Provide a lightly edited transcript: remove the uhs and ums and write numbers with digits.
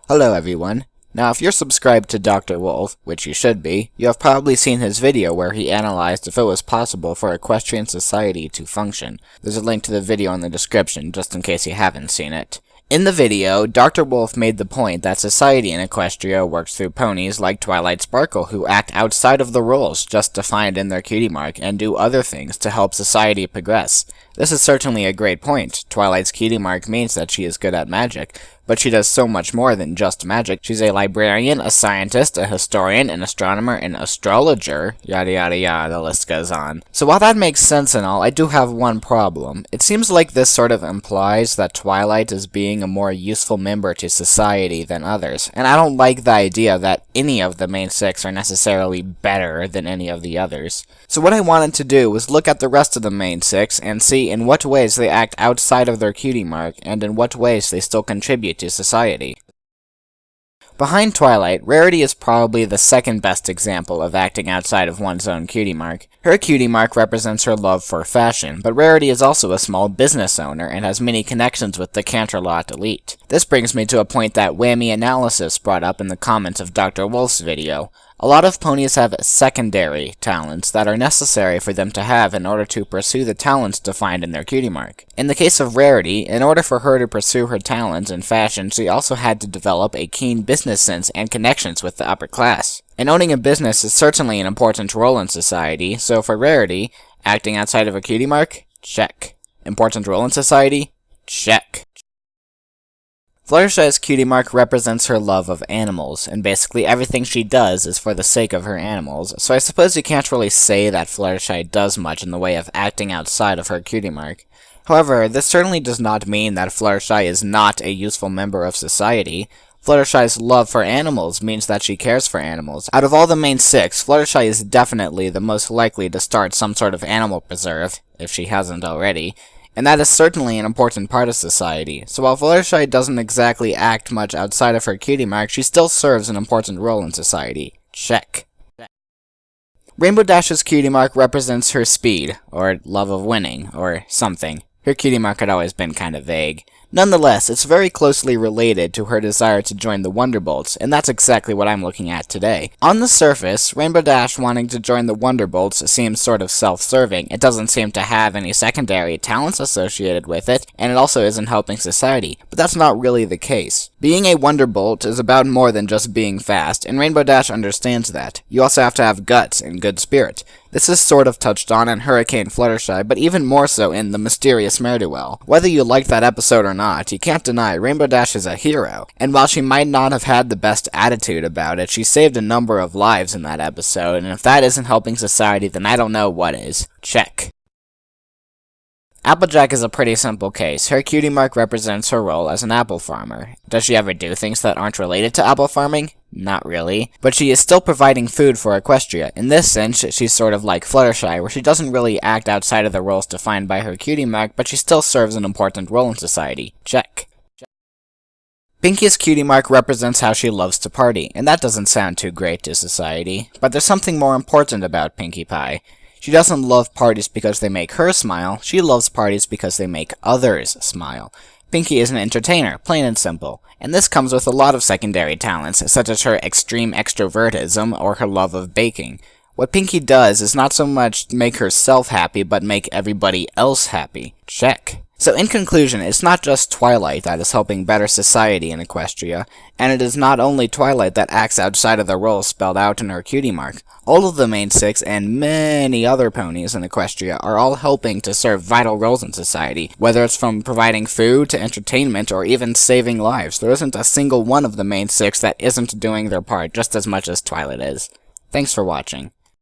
Hello everyone. Now if you're subscribed to Dr. Wolf, which you should be, you have probably seen his video where he analyzed if it was possible for equestrian society to function. There's a link to the video in the description just in case you haven't seen it. In the video, Dr. Wolf made the point that society in Equestria works through ponies like Twilight Sparkle who act outside of the rules just defined in their cutie mark and do other things to help society progress. This is certainly a great point. Twilight's cutie mark means that she is good at magic, but she does so much more than just magic. She's a librarian, a scientist, a historian, an astronomer, an astrologer, yada yada yada, the list goes on. So while that makes sense and all, I do have one problem. It seems like this sort of implies that Twilight is being a more useful member to society than others, and I don't like the idea that any of the main six are necessarily better than any of the others. So what I wanted to do was look at the rest of the main six and see in what ways they act outside of their cutie mark, and in what ways they still contribute to society. Behind Twilight, Rarity is probably the second best example of acting outside of one's own cutie mark. Her cutie mark represents her love for fashion, but Rarity is also a small business owner and has many connections with the Canterlot elite. This brings me to a point that Whammy Analysis brought up in the comments of Dr. Wolf's video. A lot of ponies have secondary talents that are necessary for them to have in order to pursue the talents defined in their cutie mark. In the case of Rarity, in order for her to pursue her talents in fashion, she also had to develop a keen business sense and connections with the upper class. And owning a business is certainly an important role in society, so for Rarity, acting outside of a cutie mark? Check. Important role in society? Check. Fluttershy's cutie mark represents her love of animals, and basically everything she does is for the sake of her animals, so I suppose you can't really say that Fluttershy does much in the way of acting outside of her cutie mark. However, this certainly does not mean that Fluttershy is not a useful member of society. Fluttershy's love for animals means that she cares for animals. Out of all the main six, Fluttershy is definitely the most likely to start some sort of animal preserve, if she hasn't already. And that is certainly an important part of society, so while Fluttershy doesn't exactly act much outside of her cutie mark, she still serves an important role in society. Check. Rainbow Dash's cutie mark represents her speed, or love of winning, or something. Her cutie mark had always been kind of vague. Nonetheless, it's very closely related to her desire to join the Wonderbolts, and that's exactly what I'm looking at today. On the surface, Rainbow Dash wanting to join the Wonderbolts seems sort of self-serving. It doesn't seem to have any secondary talents associated with it, and it also isn't helping society, but that's not really the case. Being a Wonderbolt is about more than just being fast, and Rainbow Dash understands that. You also have to have guts and good spirit. This is sort of touched on in Hurricane Fluttershy, but even more so in The Mysterious Ne'er-Do-Well. Whether you liked that episode or not, you can't deny Rainbow Dash is a hero, and while she might not have had the best attitude about it, she saved a number of lives in that episode, and if that isn't helping society, then I don't know what is. Check. Applejack is a pretty simple case. Her cutie mark represents her role as an apple farmer. Does she ever do things that aren't related to apple farming? Not really. But she is still providing food for Equestria. In this sense, she's sort of like Fluttershy, where she doesn't really act outside of the roles defined by her cutie mark, but she still serves an important role in society. Check. Pinkie's cutie mark represents how she loves to party, and that doesn't sound too great to society. But there's something more important about Pinkie Pie. She doesn't love parties because they make her smile, she loves parties because they make others smile. Pinkie is an entertainer, plain and simple, and this comes with a lot of secondary talents, such as her extreme extrovertism or her love of baking. What Pinkie does is not so much make herself happy, but make everybody else happy. Check. So in conclusion, it's not just Twilight that is helping better society in Equestria, and it is not only Twilight that acts outside of the roles spelled out in her cutie mark. All of the main six and many other ponies in Equestria are all helping to serve vital roles in society, whether it's from providing food to entertainment or even saving lives. There isn't a single one of the main six that isn't doing their part just as much as Twilight is. Thanks for watching.